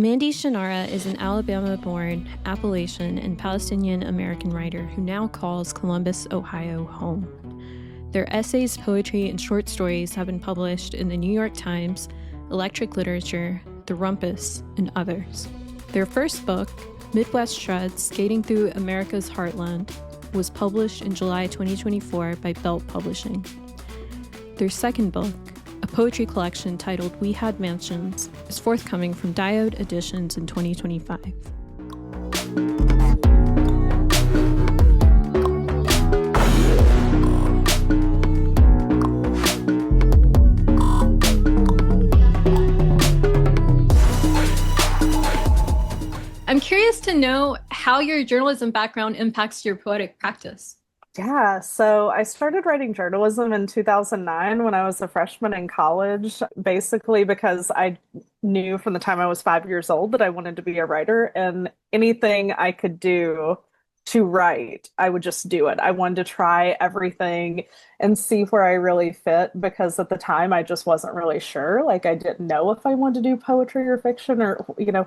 Mandy Shunnarah is an Alabama-born Appalachian and Palestinian-American writer who now calls Columbus, Ohio, home. Their essays, poetry, and short stories have been published in the New York Times, Electric Literature, The Rumpus, and others. Their first book, Midwest Shreds: Skating Through America's Heartland, was published in July 2024 by Belt Publishing. Their second book, a poetry collection titled We Had Mansions, is forthcoming from Diode Editions in 2025. I'm curious to know how your journalism background impacts your poetic practice. Yeah, so I started writing journalism in 2009 when I was a freshman in college, basically because I knew from the time I was 5 years old that I wanted to be a writer, and anything I could do to write, I would just do it. I wanted to try everything and see where I really fit because at the time I just wasn't really sure. Like I didn't know if I wanted to do poetry or fiction or,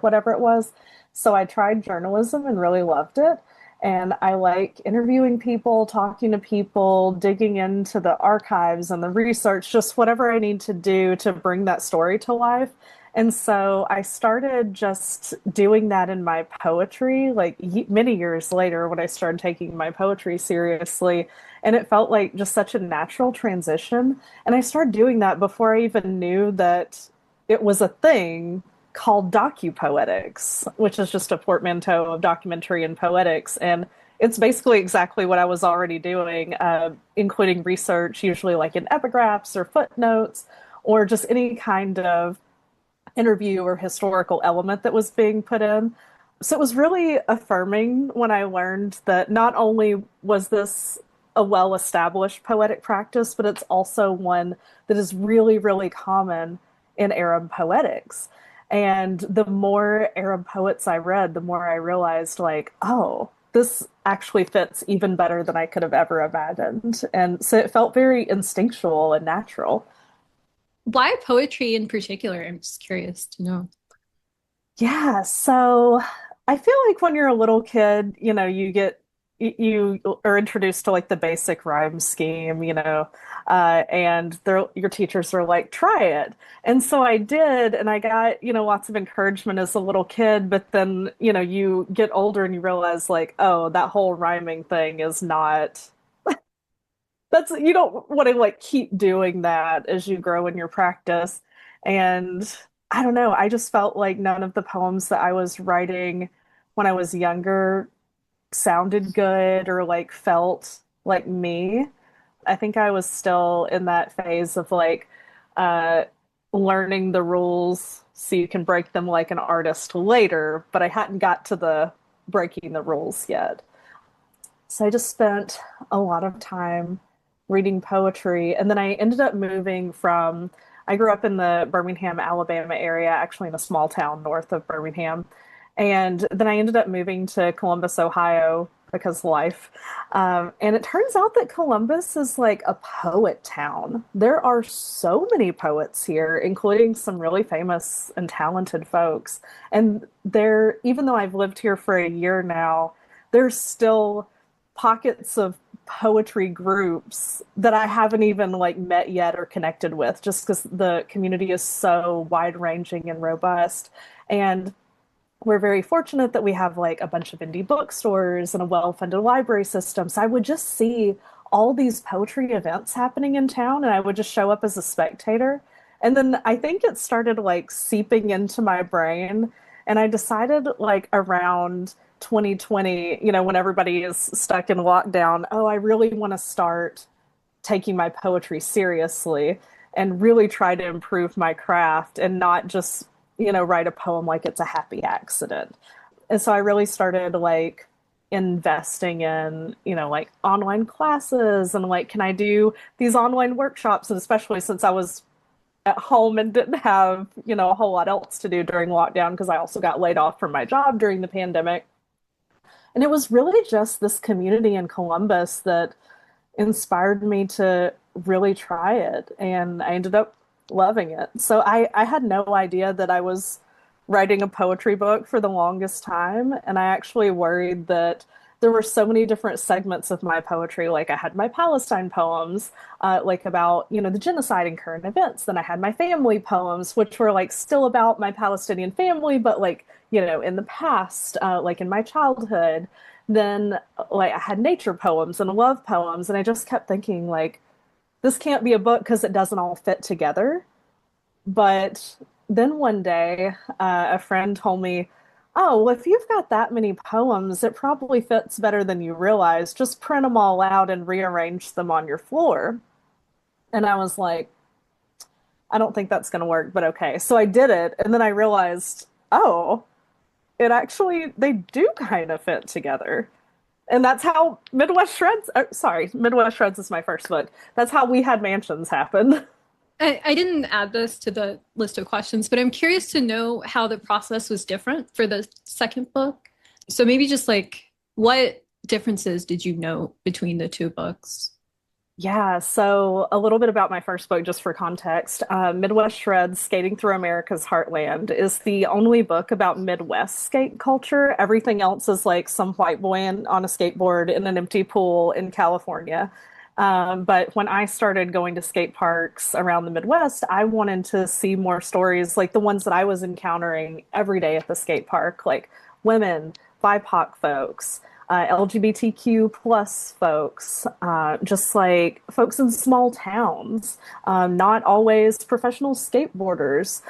whatever it was. So I tried journalism and really loved it. And I like interviewing people, talking to people, digging into the archives and the research, just whatever I need to do to bring that story to life. And so I started just doing that in my poetry, like many years later when I started taking my poetry seriously. And it felt like just such a natural transition. And I started doing that before I even knew that it was a thing called docupoetics, which is just a portmanteau of documentary and poetics. And it's basically exactly what I was already doing, including research, usually like in epigraphs or footnotes, or just any kind of interview or historical element that was being put in. So it was really affirming when I learned that not only was this a well-established poetic practice, but it's also one that is really, really common in Arab poetics. And the more Arab poets I read, the more I realized, like, oh, this actually fits even better than I could have ever imagined. And so it felt very instinctual and natural. Why poetry in particular? I'm just curious to know. Yeah, so I feel like when you're a little kid, you are introduced to like the basic rhyme scheme, and your teachers are like, try it. And so I did, and I got, lots of encouragement as a little kid, but then, you get older and you realize like, oh, that whole rhyming thing is not you don't want to like keep doing that as you grow in your practice. And I don't know, I just felt like none of the poems that I was writing when I was younger sounded good or like felt like me. I think I was still in that phase of like uh learning the rules so you can break them like an artist later, but I hadn't got to the breaking the rules yet. So I just spent a lot of time reading poetry. And then I ended up I grew up in the Birmingham, Alabama area, actually in a small town north of Birmingham. And then I ended up moving to Columbus, Ohio, because life. And it turns out that Columbus is like a poet town. There are so many poets here, including some really famous and talented folks. And even though I've lived here for a year now, there's still pockets of poetry groups that I haven't even like met yet or connected with, just because the community is so wide ranging and robust. And we're very fortunate that we have like a bunch of indie bookstores and a well-funded library system. So I would just see all these poetry events happening in town and I would just show up as a spectator. And then I think it started like seeping into my brain. And I decided like around 2020, when everybody is stuck in lockdown, oh, I really want to start taking my poetry seriously and really try to improve my craft and not just write a poem like it's a happy accident. And so I really started like investing in, like online classes and like, can I do these online workshops? And especially since I was at home and didn't have, a whole lot else to do during lockdown because I also got laid off from my job during the pandemic. And it was really just this community in Columbus that inspired me to really try it. And I ended up loving it. So I had no idea that I was writing a poetry book for the longest time. And I actually worried that there were so many different segments of my poetry. Like I had my Palestine poems, like about, the genocide and current events. Then I had my family poems, which were like still about my Palestinian family, but like, in the past, like in my childhood. Then like I had nature poems and love poems. And I just kept thinking like, this can't be a book because it doesn't all fit together. But then one day, a friend told me, "Oh, well, if you've got that many poems, it probably fits better than you realize. Just print them all out and rearrange them on your floor." And I was like, I don't think that's going to work, but okay. So I did it. And then I realized, oh, they do kind of fit together. And that's how Midwest Shreds, sorry, Midwest Shreds is my first book. That's how We Had Mansions happen. I didn't add this to the list of questions, but I'm curious to know how the process was different for the second book. So maybe just like what differences did you note between the two books? Yeah, so a little bit about my first book, just for context. Midwest Shreds, Skating Through America's Heartland, is the only book about Midwest skate culture. Everything else is like some white boy on a skateboard in an empty pool in California. But when I started going to skate parks around the Midwest, I wanted to see more stories like the ones that I was encountering every day at the skate park, like women, BIPOC folks, LGBTQ plus folks, just like folks in small towns, not always professional skateboarders.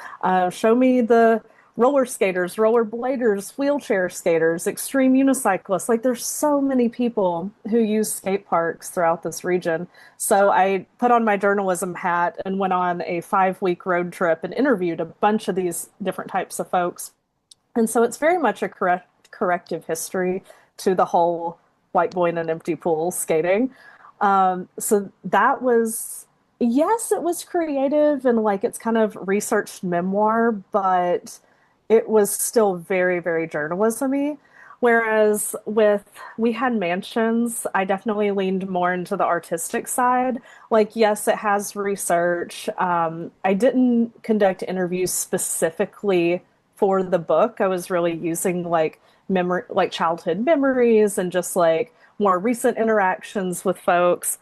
Show me the roller skaters, roller bladers, wheelchair skaters, extreme unicyclists. Like there's so many people who use skate parks throughout this region. So I put on my journalism hat and went on a 5-week road trip and interviewed a bunch of these different types of folks. And so it's very much a corrective history to the whole white boy in an empty pool skating. So that was, yes, it was creative and like it's kind of researched memoir, but it was still very, very journalism-y. Whereas with We Had Mansions, I definitely leaned more into the artistic side. Like, yes, it has research. I didn't conduct interviews specifically for the book. I was really using like memory, like childhood memories and just like more recent interactions with folks.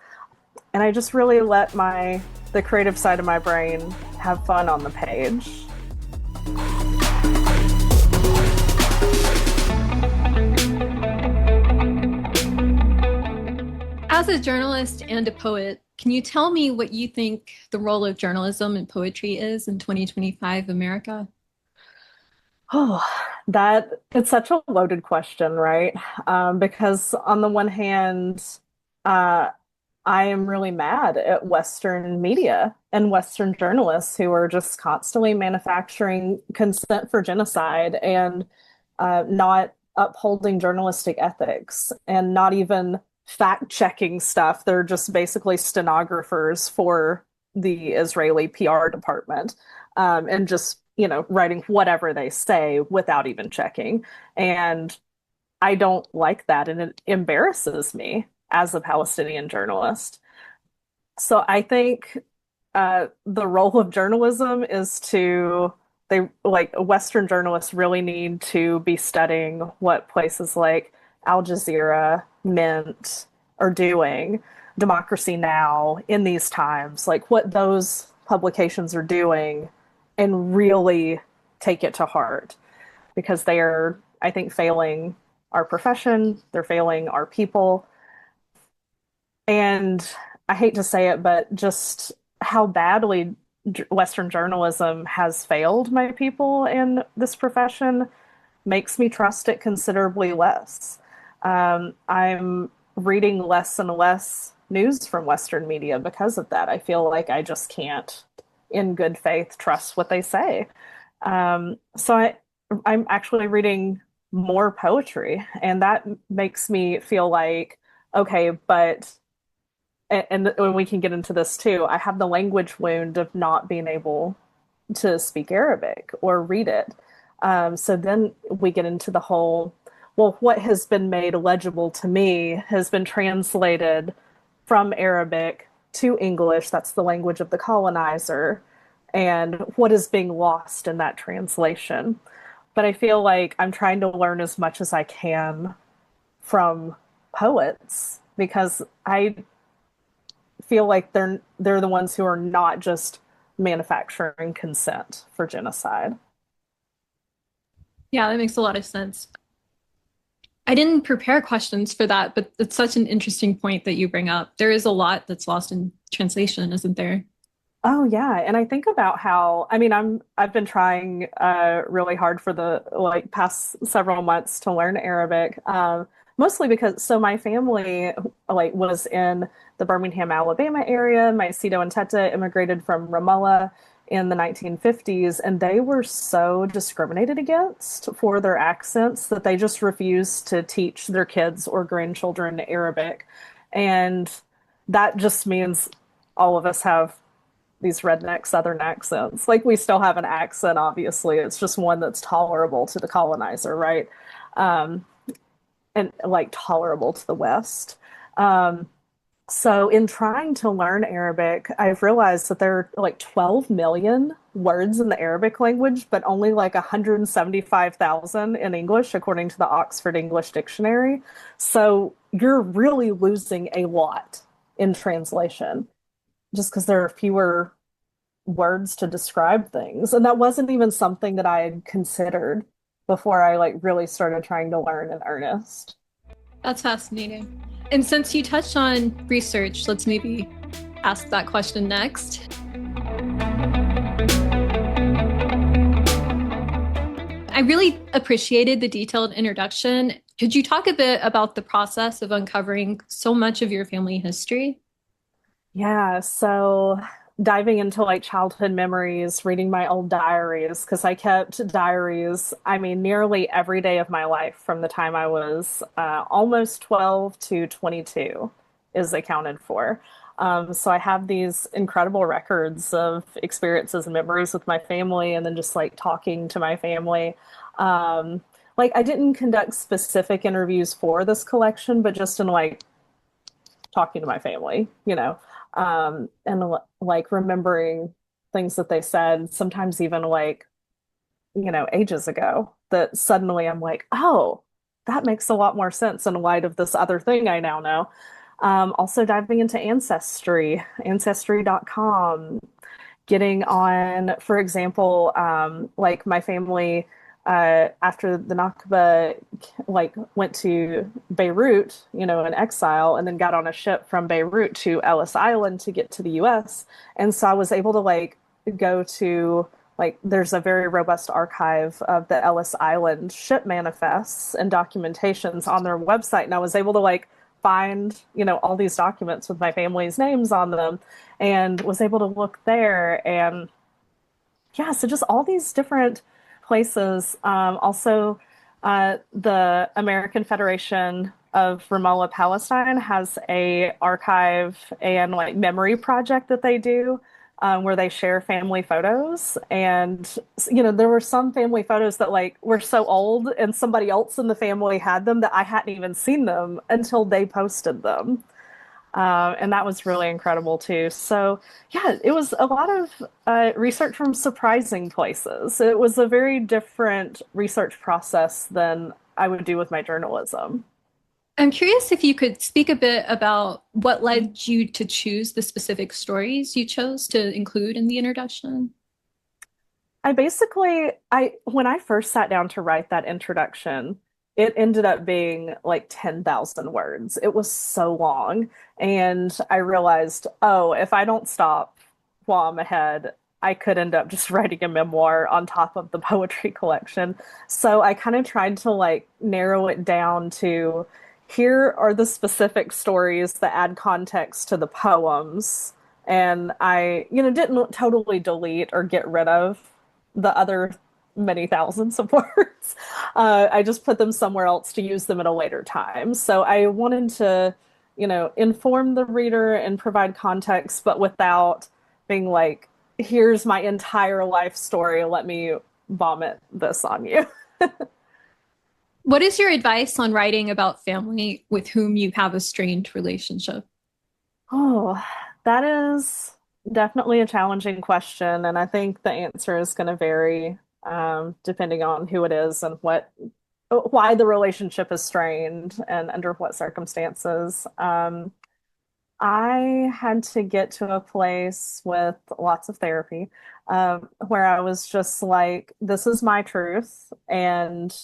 And I just really let the creative side of my brain have fun on the page. As a journalist and a poet, can you tell me what you think the role of journalism and poetry is in 2025 America? Oh, that it's such a loaded question, right? Because on the one hand, uh, I am really mad at Western media and Western journalists who are just constantly manufacturing consent for genocide and not upholding journalistic ethics and not even fact checking stuff. They're just basically stenographers for the Israeli PR department, and just, writing whatever they say without even checking. And I don't like that. And it embarrasses me as a Palestinian journalist. So I think the role of journalism is they like Western journalists really need to be studying what places like Al Jazeera, Mint are doing, Democracy Now! In these times, like what those publications are doing, and really take it to heart because they are, I think, failing our profession, they're failing our people. And I hate to say it, but just how badly Western journalism has failed my people in this profession makes me trust it considerably less. I'm reading less and less news from Western media because of that. I feel like I just can't, in good faith, trust what they say. I'm actually reading more poetry, and that makes me feel like, okay, but and when we can get into this too, I have the language wound of not being able to speak Arabic or read it. So then we get into the whole, well, what has been made legible to me has been translated from Arabic to English. That's the language of the colonizer. And what is being lost in that translation? but I feel like I'm trying to learn as much as I can from poets because I feel like they're the ones who are not just manufacturing consent for genocide. Yeah, that makes a lot of sense. I didn't prepare questions for that, but it's such an interesting point that you bring up. There is a lot that's lost in translation, isn't there? Oh yeah, and I think about how I mean I've been trying really hard for the like past several months to learn Arabic. Mostly because so my family like was in the Birmingham, Alabama area. My Cito and Teta immigrated from Ramallah in the 1950s, and they were so discriminated against for their accents that they just refused to teach their kids or grandchildren Arabic. And that just means all of us have these redneck Southern accents. Like we still have an accent, obviously. It's just one that's tolerable to the colonizer, right? Um, and like tolerable to the West. Um, so in trying to learn Arabic, I've realized that there are like 12 million words in the Arabic language, but only like 175,000 in English, according to the Oxford English Dictionary. So you're really losing a lot in translation just because there are fewer words to describe things. And that wasn't even something that I had considered before I like really started trying to learn in earnest. That's fascinating. And since you touched on research, let's maybe ask that question next. I really appreciated the detailed introduction. Could you talk a bit about the process of uncovering so much of your family history? Yeah, so diving into like childhood memories, reading my old diaries, because I kept diaries, I mean, nearly every day of my life from the time I was almost 12 to 22 is accounted for. So I have these incredible records of experiences and memories with my family, and then just like talking to my family. Um, like I didn't conduct specific interviews for this collection, but just in like talking to my family, and like remembering things that they said, sometimes even like, ages ago, that suddenly I'm like, oh, that makes a lot more sense in light of this other thing I now know. Also diving into ancestry.com, getting on, for example, like my family after the Nakba, like went to Beirut, in exile, and then got on a ship from Beirut to Ellis Island to get to the U.S. And so I was able to like go to like there's a very robust archive of the Ellis Island ship manifests and documentations on their website, and I was able to like find all these documents with my family's names on them and was able to look there. And yeah, so just all these different places. Also, the American Federation of Ramallah, Palestine has a archive and like memory project that they do, where they share family photos. And there were some family photos that like were so old, and somebody else in the family had them that I hadn't even seen them until they posted them. And that was really incredible too. So, yeah, it was a lot of research from surprising places. It was a very different research process than I would do with my journalism. I'm curious if you could speak a bit about what led you to choose the specific stories you chose to include in the introduction. I when I first sat down to write that introduction, it ended up being like 10,000 words. It was so long. And I realized, oh, if I don't stop while I'm ahead, I could end up just writing a memoir on top of the poetry collection. So I kind of tried to like narrow it down to here are the specific stories that add context to the poems. And I, didn't totally delete or get rid of the other many thousands of words. I just put them somewhere else to use them at a later time. So I wanted to, inform the reader and provide context, but without being like, here's my entire life story. Let me vomit this on you. What is your advice on writing about family with whom you have a strained relationship? Oh, that is definitely a challenging question. And I think the answer is going to vary depending on who it is and why the relationship is strained and under what circumstances. I had to get to a place with lots of therapy, where I was just like, this is my truth, and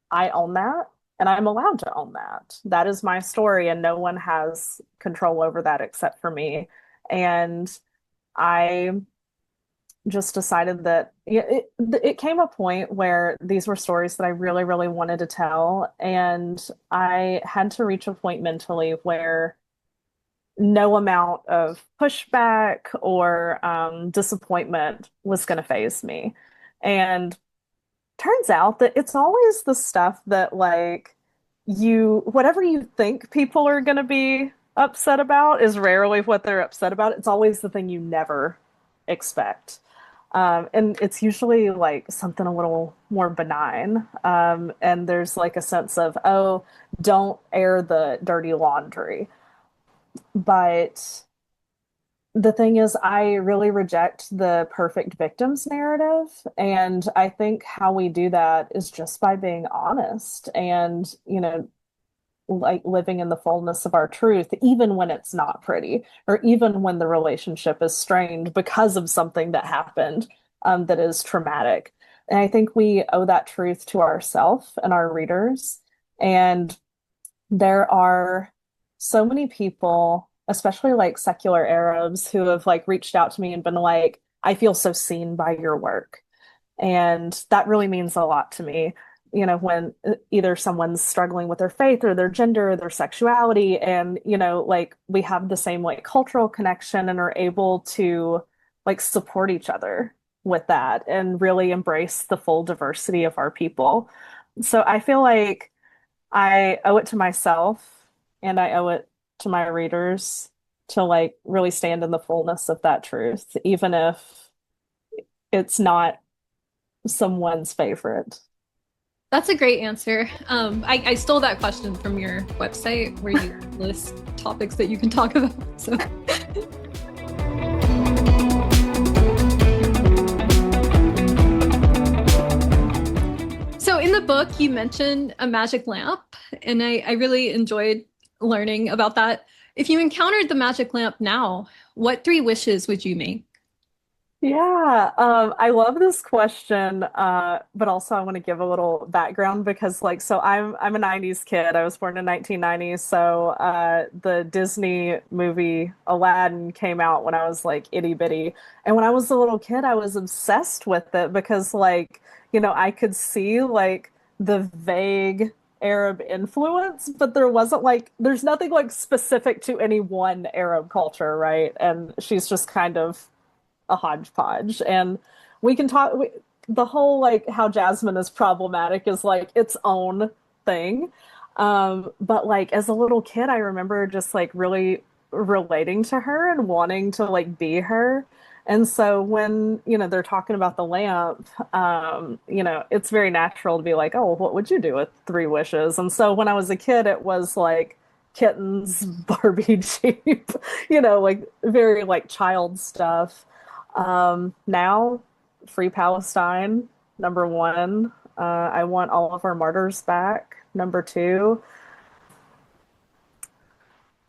I own that, and I'm allowed to own that. That is my story, and no one has control over that except for me. And I just decided that it came a point where these were stories that I really, really wanted to tell, and I had to reach a point mentally where no amount of pushback or disappointment was going to faze me. And turns out that it's always the stuff that, like, whatever you think people are going to be upset about is rarely what they're upset about. It's always the thing you never expect. And it's usually like something a little more benign. And there's like a sense of, oh, don't air the dirty laundry. But the thing is, I really reject the perfect victims narrative. And I think how we do that is just by being honest and, like living in the fullness of our truth, even when it's not pretty, or even when the relationship is strained because of something that happened, that is traumatic. And I think we owe that truth to ourselves and our readers. And there are so many people, especially like secular Arabs, who have like reached out to me and been like, I feel so seen by your work. And that really means a lot to me. When either someone's struggling with their faith or their gender or their sexuality, and, like we have the same like cultural connection and are able to like support each other with that and really embrace the full diversity of our people. So I feel like I owe it to myself and I owe it to my readers to like really stand in the fullness of that truth, even if it's not someone's favorite. That's a great answer. I stole that question from your website where you list topics that you can talk about. So, so in the book, you mentioned a magic lamp, and I really enjoyed learning about that. If you encountered the magic lamp now, what three wishes would you make? Yeah, I love this question, but also I want to give a little background because, like, so I'm a '90s kid. I was born in 1990, so the Disney movie Aladdin came out when I was like itty bitty, and when I was a little kid, I was obsessed with it because, like, I could see like the vague Arab influence, but there's nothing like specific to any one Arab culture, right? And she's just kind of a hodgepodge. And we can talk the whole like how Jasmine is problematic is like its own thing. But like as a little kid, I remember just like really relating to her and wanting to like be her. And so when, they're talking about the lamp, it's very natural to be like, oh, what would you do with three wishes? And so when I was a kid, it was like kittens, Barbie Jeep, like very like child stuff. Now, free Palestine, number one. I want all of our martyrs back, number two.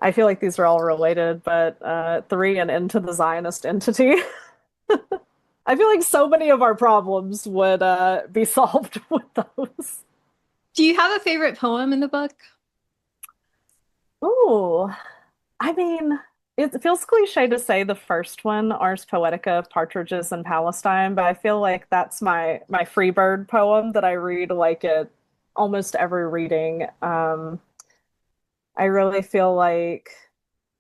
I feel like these are all related, but three, and end to the Zionist entity. I feel like so many of our problems would be solved with those. Do you have a favorite poem in the book? Ooh, I mean, it feels cliche to say the first one, Ars Poetica of Partridges in Palestine, but I feel like that's my Freebird poem that I read like at almost every reading. I really feel like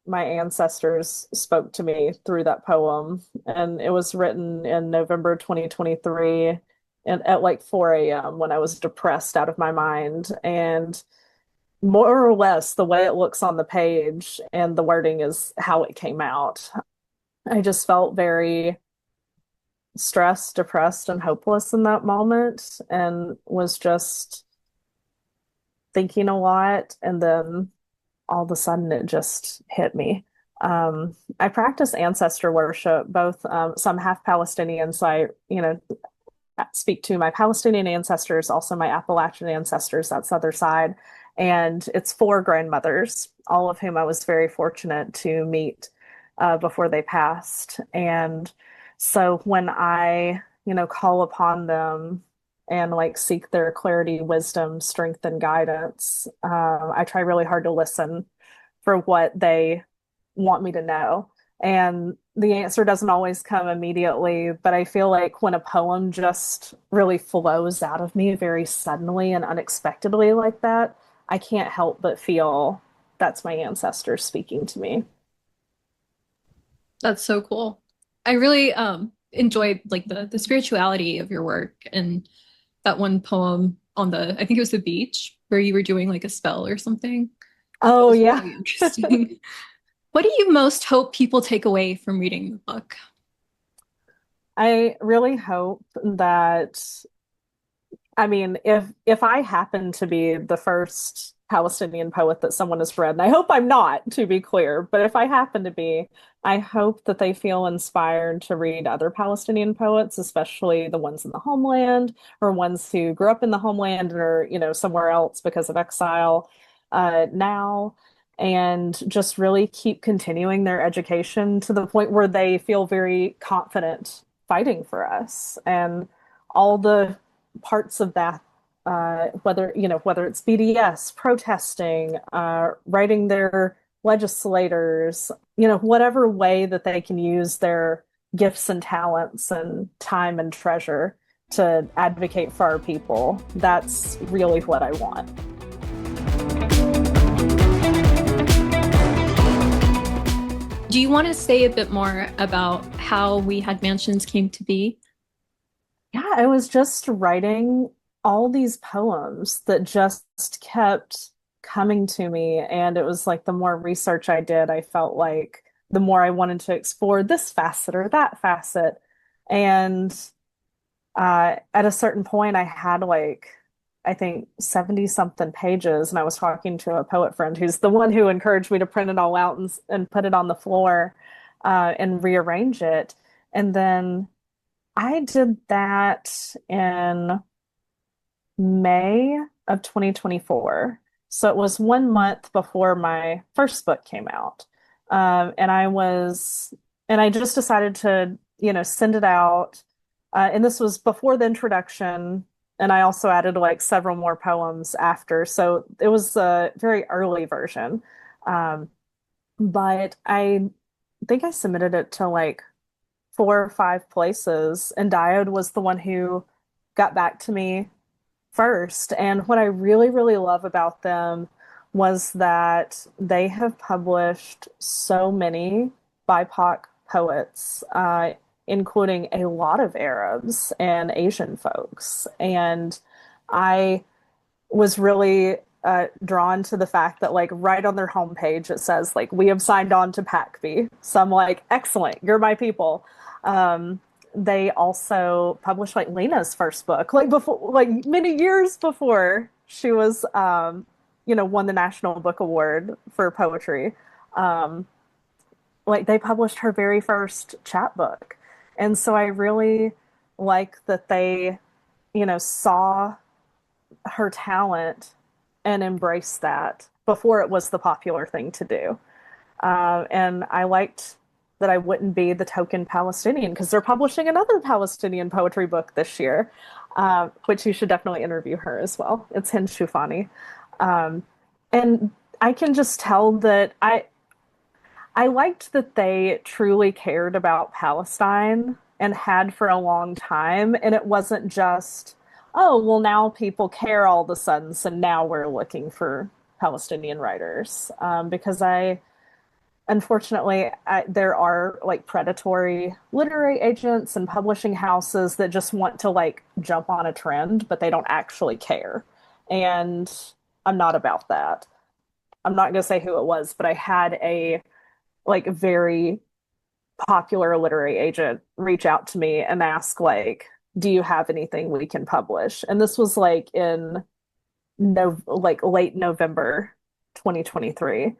my ancestors spoke to me through that poem, and it was written in November 2023 and at like 4 a.m. when I was depressed out of my mind. And more or less the way it looks on the page and the wording is how it came out. I just felt very stressed, depressed, and hopeless in that moment and was just thinking a lot. And then all of a sudden it just hit me. I practice ancestor worship, both some half Palestinian, so I, speak to my Palestinian ancestors, also my Appalachian ancestors, that's the other side. And it's four grandmothers, all of whom I was very fortunate to meet before they passed. And so when I, call upon them and like seek their clarity, wisdom, strength, and guidance, I try really hard to listen for what they want me to know. And the answer doesn't always come immediately, but I feel like when a poem just really flows out of me very suddenly and unexpectedly like that, I can't help but feel that's my ancestors speaking to me. That's so cool. I really enjoyed like the spirituality of your work and that one poem on the I think it was the beach where you were doing like a spell or something. That Oh, was yeah. really interesting. What do you most hope people take away from reading the book? I really hope that I mean, if I happen to be the first Palestinian poet that someone has read, and I hope I'm not, to be clear, but if I happen to be, I hope that they feel inspired to read other Palestinian poets, especially the ones in the homeland or ones who grew up in the homeland or, somewhere else because of exile now, and just really keep continuing their education to the point where they feel very confident fighting for us. And all the parts of that, whether it's BDS, protesting, writing their legislators, whatever way that they can use their gifts and talents and time and treasure to advocate for our people. That's really what I want. Do you want to say a bit more about how We Had Mansions came to be? Yeah, I was just writing all these poems that just kept coming to me. And it was like the more research I did, I felt like the more I wanted to explore this facet or that facet. And at a certain point, I had like, I think 70 something pages. And I was talking to a poet friend who's the one who encouraged me to print it all out and put it on the floor and rearrange it. And then I did that in May of 2024. So it was 1 month before my first book came out. And I just decided to, send it out. And this was before the introduction. And I also added like several more poems after. So it was a very early version. Um, but I think I submitted it to like 4 or 5 places, and Diode was the one who got back to me first. And what I really, really love about them was that they have published so many BIPOC poets, including a lot of Arabs and Asian folks. And I was really drawn to the fact that like right on their homepage it says like we have signed on to PACB. So I'm like, excellent, you're my people. They also published like Lena's first book, like before, like many years before she was, won the National Book Award for poetry. Um, like they published her very first chapbook, and so I really like that they, saw her talent and embraced that before it was the popular thing to do. And I liked that I wouldn't be the token Palestinian because they're publishing another Palestinian poetry book this year, which you should definitely interview her as well. It's Hind Shufani. Um, and I can just tell that I liked that they truly cared about Palestine and had for a long time. And it wasn't just, oh, well, now people care all of a sudden. So now we're looking for Palestinian writers. Because unfortunately, there are like predatory literary agents and publishing houses that just want to like jump on a trend, but they don't actually care. And I'm not about that. I'm not going to say who it was, but I had a like very popular literary agent reach out to me and ask like, do you have anything we can publish? And this was like in no like late November 2023.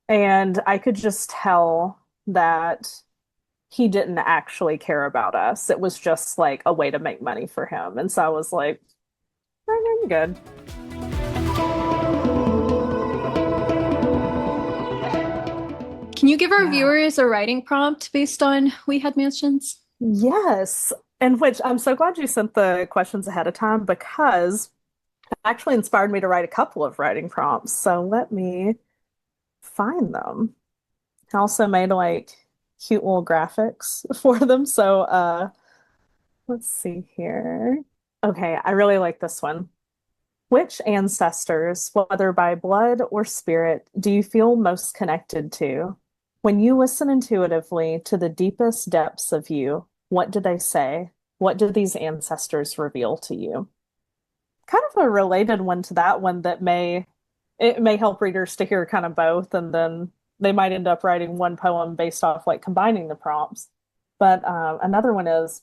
And I could just tell that he didn't actually care about us. It was just like a way to make money for him. And so I was like, I'm good. Can you give our Yeah. viewers a writing prompt based on We Had Mansions? Yes. And which I'm so glad you sent the questions ahead of time because it actually inspired me to write a couple of writing prompts. So let me find them. I also made like cute little graphics for them. So let's see here. Okay, I really like this one. Which ancestors, whether by blood or spirit, do you feel most connected to? When you listen intuitively to the deepest depths of you, what do they say? What do these ancestors reveal to you? Kind of a related one to that one that may help readers to hear kind of both, and then they might end up writing one poem based off like combining the prompts. But another one is,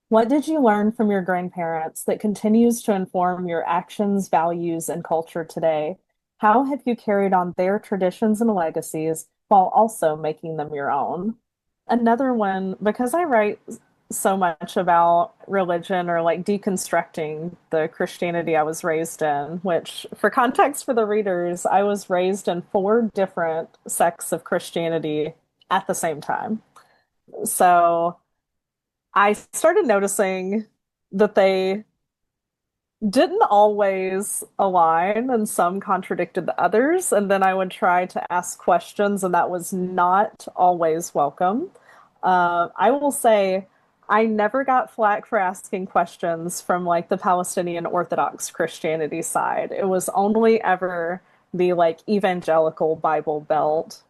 what did you learn from your grandparents that continues to inform your actions, values, and culture today? How have you carried on their traditions and legacies while also making them your own? Another one, because I write so much about religion or like deconstructing the Christianity I was raised in, which, for context for the readers, I was raised in four different sects of Christianity at the same time. So I started noticing that they didn't always align and some contradicted the others. And then I would try to ask questions, and that was not always welcome. I will say I never got flack for asking questions from like the Palestinian Orthodox Christianity side. It was only ever the like evangelical Bible Belt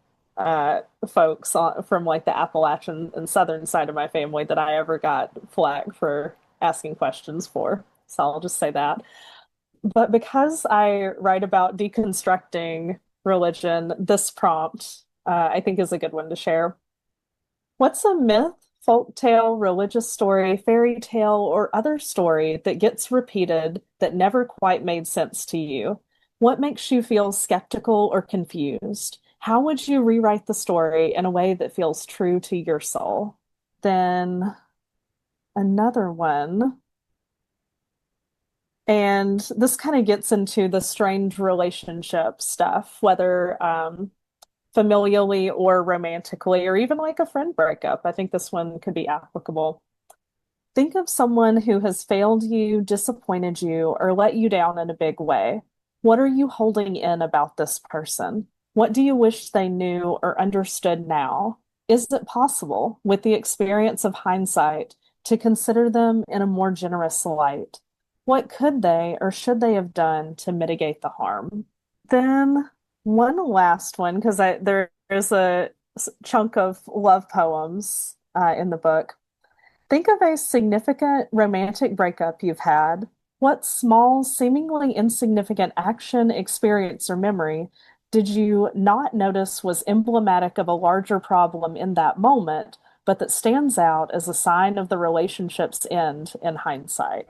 folks from like the Appalachian and Southern side of my family that I ever got flack for asking questions for. So I'll just say that. But because I write about deconstructing religion, this prompt I think is a good one to share. What's a myth, folk tale, religious story, fairy tale, or other story that gets repeated that never quite made sense to you? What makes you feel skeptical or confused? How would you rewrite the story in a way that feels true to your soul? Then another one. And this kind of gets into the strange relationship stuff, whether familially or romantically, or even like a friend breakup. I think this one could be applicable. Think of someone who has failed you, disappointed you, or let you down in a big way. What are you holding in about this person? What do you wish they knew or understood now? Is it possible, with the experience of hindsight, to consider them in a more generous light? What could they or should they have done to mitigate the harm? Then one last one, because there is a chunk of love poems in the book. Think of a significant romantic breakup you've had. What small, seemingly insignificant action, experience, or memory did you not notice was emblematic of a larger problem in that moment, but that stands out as a sign of the relationship's end in hindsight?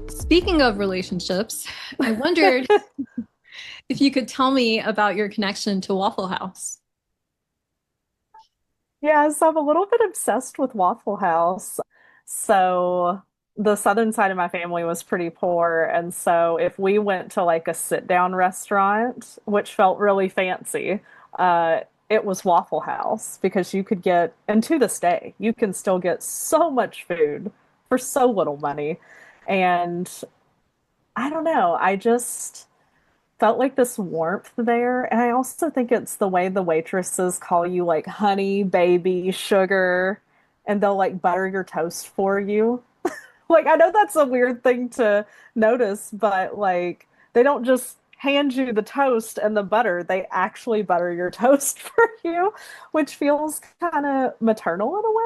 Speaking of relationships, I wondered if you could tell me about your connection to Waffle House. Yes, I'm a little bit obsessed with Waffle House. So the southern side of my family was pretty poor, and so if we went to like a sit down restaurant, which felt really fancy, it was Waffle House because you could get, and to this day, you can still get so much food for so little money. And I don't know, I just felt like this warmth there. And I also think it's the way the waitresses call you like honey, baby, sugar, and they'll like butter your toast for you. Like, I know that's a weird thing to notice, but like, they don't just hand you the toast and the butter, they actually butter your toast for you, which feels kind of maternal in a way.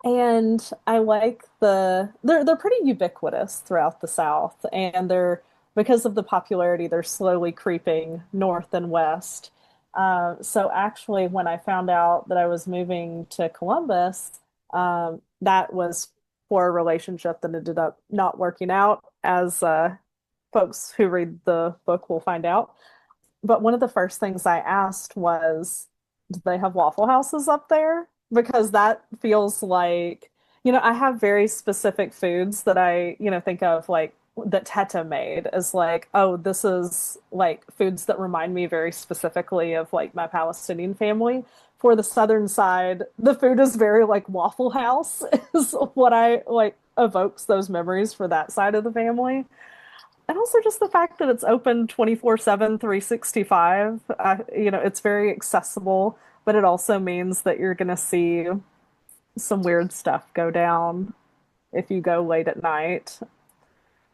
And I like they're pretty ubiquitous throughout the South, and they're because of the popularity, they're slowly creeping north and west. So actually, when I found out that I was moving to Columbus, that was for a relationship that ended up not working out, as folks who read the book will find out. but one of the first things I asked was, do they have Waffle Houses up there? Because that feels like, I have very specific foods that I, think of like that Teta made as like, oh, this is like foods that remind me very specifically of like my Palestinian family. For the southern side, the food is very like Waffle House is what I like evokes those memories for that side of the family. And also just the fact that it's open 24/7, 365. It's very accessible, but it also means that you're going to see some weird stuff go down if you go late at night,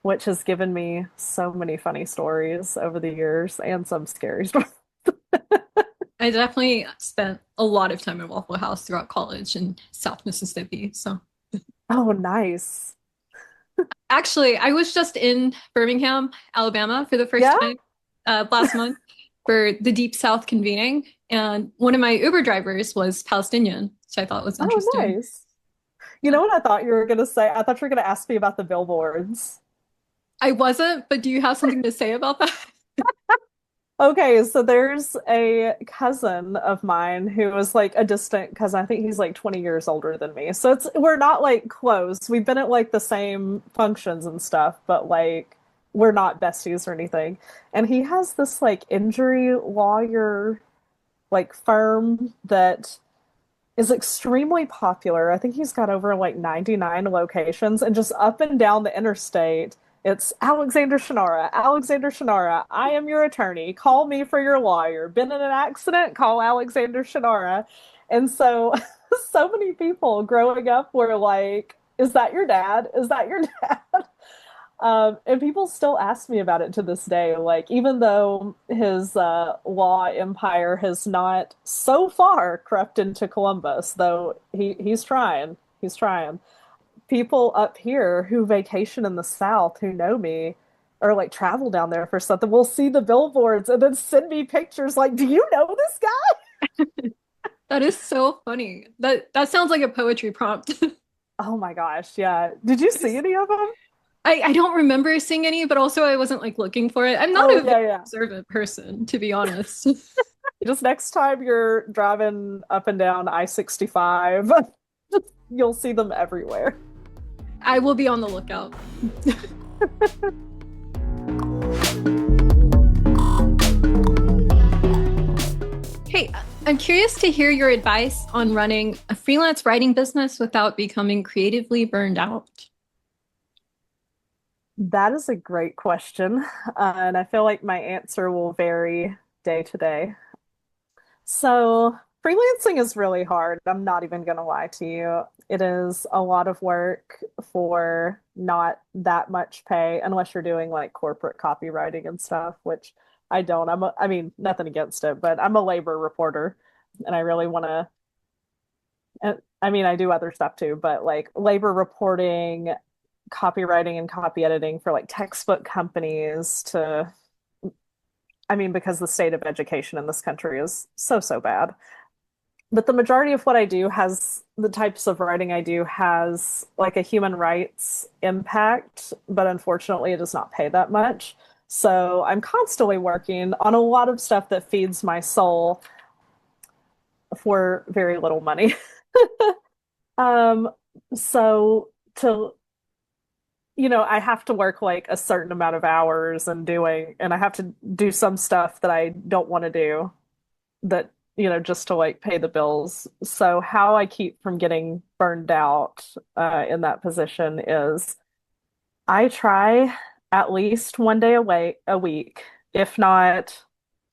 which has given me so many funny stories over the years and some scary stories. I definitely spent a lot of time at Waffle House throughout college in South Mississippi. So Oh, nice. actually, I was just in Birmingham, Alabama for the first Yeah? time last month for the Deep South convening. And one of my Uber drivers was Palestinian, which I thought was Oh, interesting. nice. You Yeah. know what I thought you were going to say? I thought you were going to ask me about the billboards. I wasn't, but do you have something to say about that? Okay, so there's a cousin of mine who is like a distant cousin. I think he's like 20 years older than me. So we're not like close. We've been at like the same functions and stuff, but like we're not besties or anything. And he has this like injury lawyer like firm that is extremely popular. I think he's got over like 99 locations and just up and down the interstate. It's Alexander Shunnarah. Alexander Shunnarah, I am your attorney. Call me for your lawyer. Been in an accident? Call Alexander Shunnarah. And so, so many people growing up were like, is that your dad? Is that your dad? And people still ask me about it to this day. Like, even though his law empire has not so far crept into Columbus, though he's trying. People up here who vacation in the South who know me or like travel down there for something will see the billboards and then send me pictures like, do you know this guy? That is so funny. That sounds like a poetry prompt. Oh my gosh, yeah. Did you see any of them? I don't remember seeing any, but also I wasn't like looking for it. I'm not Oh a very yeah, yeah. observant person, to be honest. Just next time you're driving up and down I-65, you'll see them everywhere. I will be on the lookout. Hey, I'm curious to hear your advice on running a freelance writing business without becoming creatively burned out. That is a great question. And I feel like my answer will vary day to day. So, freelancing is really hard. I'm not even going to lie to you. It is a lot of work for not that much pay, unless you're doing like corporate copywriting and stuff, which I don't. I mean, nothing against it, but I'm a labor reporter and I really want to. I mean, I do other stuff too, but like labor reporting, copywriting, and copy editing for like textbook companies to, I mean, because the state of education in this country is so, so bad. But the majority of what I do has the types of writing I do has like a human rights impact, but unfortunately, it does not pay that much. So I'm constantly working on a lot of stuff that feeds my soul for very little money. Um, so to I have to work like a certain amount of hours and I have to do some stuff that I don't want to do that, just to like pay the bills. So how I keep from getting burned out in that position is I try at least one day a week, if not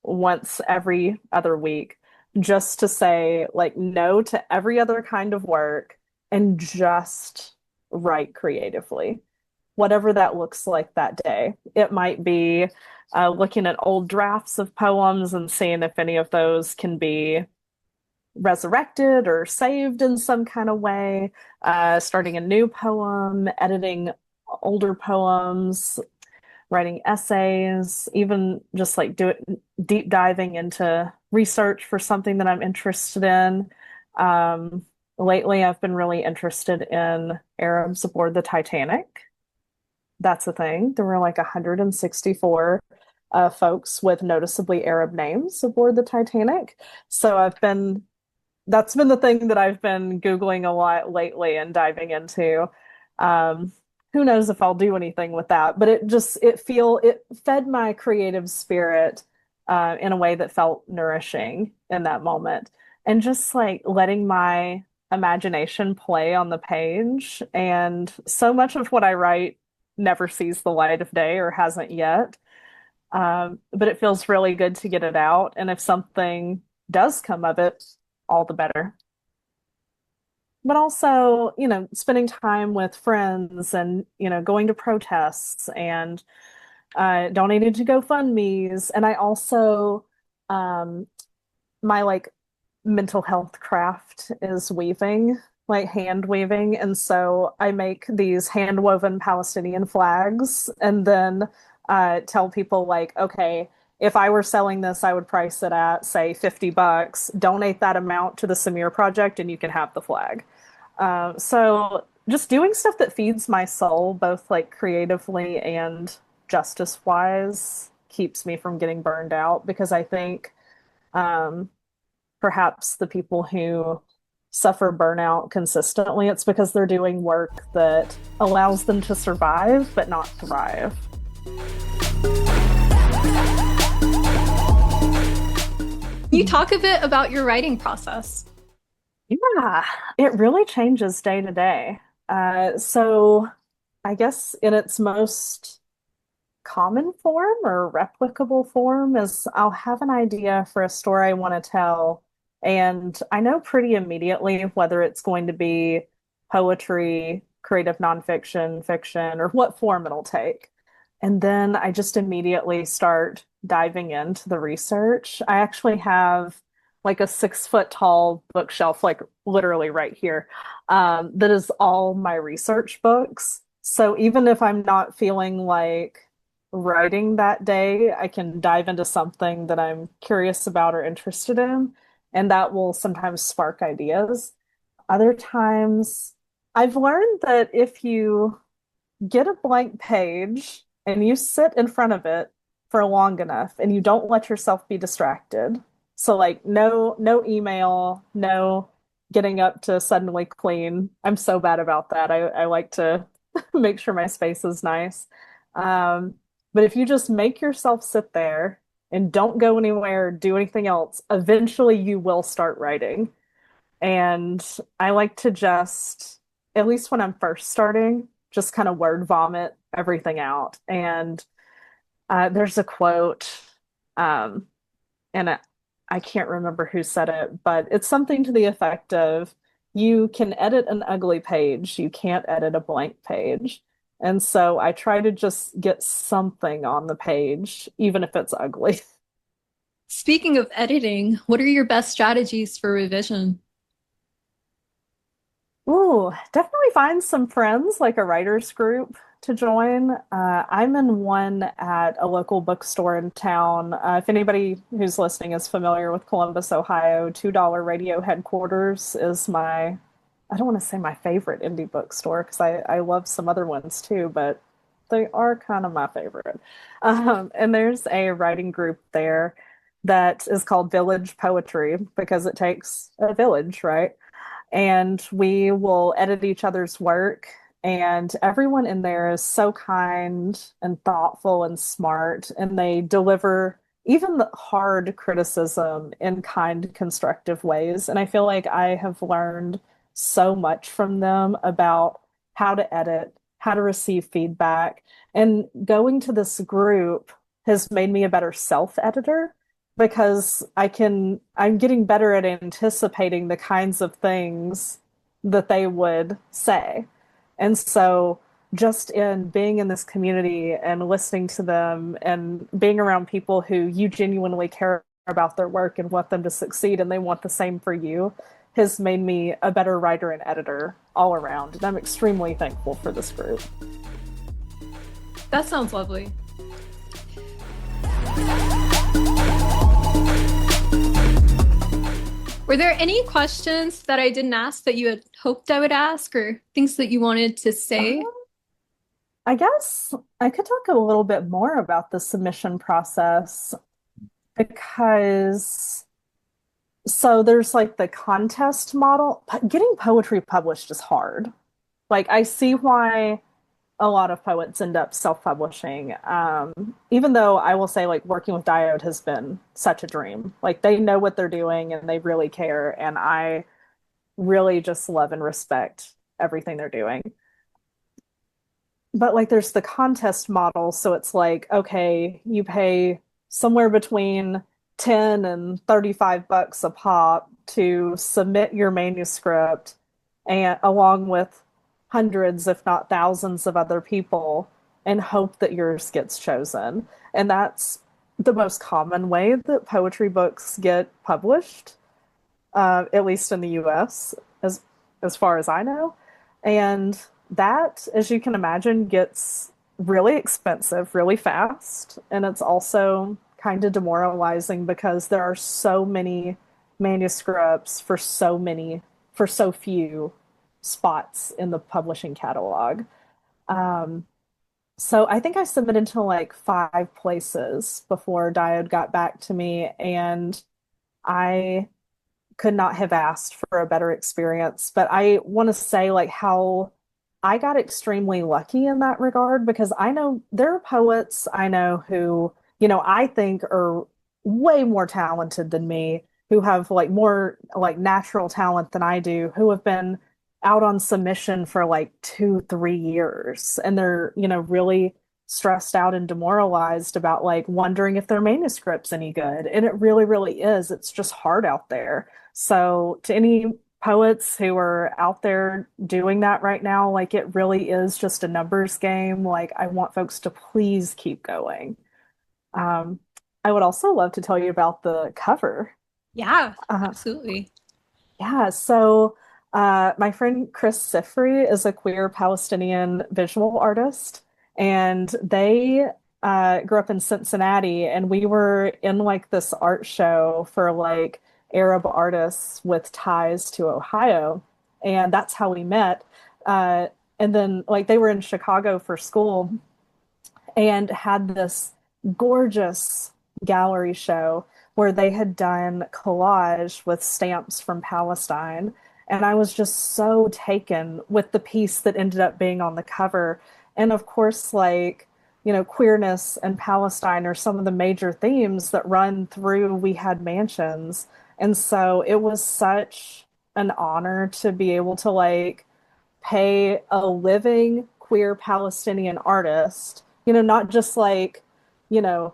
once every other week, just to say like no to every other kind of work and just write creatively, whatever that looks like that day. It might be looking at old drafts of poems and seeing if any of those can be resurrected or saved in some kind of way, starting a new poem, editing older poems, writing essays, even just like deep diving into research for something that I'm interested in. Lately, I've been really interested in Arabs aboard the Titanic. That's the thing. There were like 164 folks with noticeably Arab names aboard the Titanic. So that's been the thing that I've been Googling a lot lately and diving into. Um, who knows if I'll do anything with that, but it fed my creative spirit in a way that felt nourishing in that moment. And just like letting my imagination play on the page. And so much of what I write never sees the light of day or hasn't yet. But it feels really good to get it out. And if something does come of it, all the better. But also, spending time with friends and, going to protests and donating to GoFundMe's. And I also, my like mental health craft is weaving, like hand weaving. And so I make these hand woven Palestinian flags and then tell people, like, okay, if I were selling this, I would price it at, say, $50. Donate that amount to the Samir Project and you can have the flag. So just doing stuff that feeds my soul, both like creatively and justice wise, keeps me from getting burned out because I think perhaps the people who suffer burnout consistently, it's because they're doing work that allows them to survive but not thrive. Can you talk a bit about your writing process? Yeah, it really changes day to day. So I guess in its most common form or replicable form is I'll have an idea for a story I want to tell, and I know pretty immediately whether it's going to be poetry, creative nonfiction, fiction, or what form it'll take. And then I just immediately start diving into the research. I actually have like a 6 foot tall bookshelf, like literally right here, that is all my research books. So even if I'm not feeling like writing that day, I can dive into something that I'm curious about or interested in, and that will sometimes spark ideas. Other times, I've learned that if you get a blank page and you sit in front of it for long enough and you don't let yourself be distracted. So like no email, no getting up to suddenly clean. I'm so bad about that. I like to make sure my space is nice. But if you just make yourself sit there and don't go anywhere, do anything else, eventually you will start writing. And I like to just, at least when I'm first starting, just kind of word vomit everything out. And there's a quote, and I can't remember who said it, but it's something to the effect of, you can edit an ugly page, you can't edit a blank page. And so I try to just get something on the page, even if it's ugly. Speaking of editing, what are your best strategies for revision? Ooh, definitely find some friends, like a writers group to join. I'm in one at a local bookstore in town. If anybody who's listening is familiar with Columbus, Ohio, $2 Radio Headquarters is I don't want to say my favorite indie bookstore because I love some other ones too, but they are kind of my favorite. And there's a writing group there that is called Village Poetry because it takes a village, right? And we will edit each other's work. And everyone in there is so kind and thoughtful and smart, and they deliver even the hard criticism in kind, constructive ways. And I feel like I have learned so much from them about how to edit, how to receive feedback. And going to this group has made me a better self-editor because I'm getting better at anticipating the kinds of things that they would say. And so just in being in this community and listening to them and being around people who you genuinely care about their work and want them to succeed and they want the same for you has made me a better writer and editor all around. And I'm extremely thankful for this group. That sounds lovely. Were there any questions that I didn't ask that you had hoped I would ask, or things that you wanted to say? I guess I could talk a little bit more about the submission process because so there's like the contest model. Getting poetry published is hard. Like I see why a lot of poets end up self-publishing. Even though I will say like working with Diode has been such a dream. Like they know what they're doing and they really care. And I really just love and respect everything they're doing. But like there's the contest model, so it's like, okay, you pay somewhere between 10 and 35 bucks a pop to submit your manuscript and along with hundreds, if not thousands of other people and hope that yours gets chosen. And that's the most common way that poetry books get published, at least in the US, as far as I know. And that, as you can imagine, gets really expensive really fast. And it's also kind of demoralizing because there are so many manuscripts for so few spots in the publishing catalog. Um, so I think I submitted to like 5 places before Diode got back to me, and I could not have asked for a better experience. But I want to say like how I got extremely lucky in that regard because I know there are poets I know who, I think are way more talented than me, who have like more like natural talent than I do, who have been out on submission for like 2, 3 years. And they're, really stressed out and demoralized about like wondering if their manuscript's any good. And it really, really is. It's just hard out there. So to any poets who are out there doing that right now, like it really is just a numbers game. Like I want folks to please keep going. Um, I would also love to tell you about the cover. Yeah, Uh, absolutely. yeah, so my friend Chris Sifri is a queer Palestinian visual artist, and they grew up in Cincinnati, and we were in like this art show for like Arab artists with ties to Ohio, and that's how we met. Uh, and then like they were in Chicago for school and had this gorgeous gallery show where they had done collage with stamps from Palestine. And I was just so taken with the piece that ended up being on the cover. And of course, like, queerness and Palestine are some of the major themes that run through We Had Mansions. And so it was such an honor to be able to like pay a living queer Palestinian artist, not just like, you know,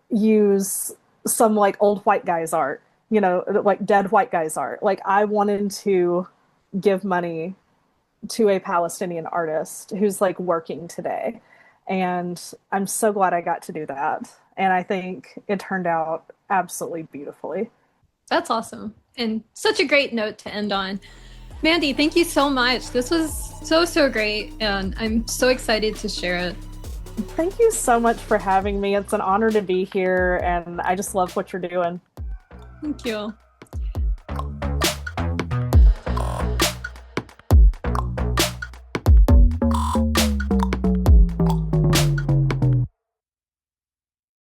use some like old white guy's art, like dead white guy's art. Like I wanted to give money to a Palestinian artist who's like working today. And I'm so glad I got to do that. And I think it turned out absolutely beautifully. That's awesome. And such a great note to end on. Mandy, thank you so much. This was so, so great. And I'm so excited to share it. Thank you so much for having me. It's an honor to be here, and I just love what you're doing. Thank you.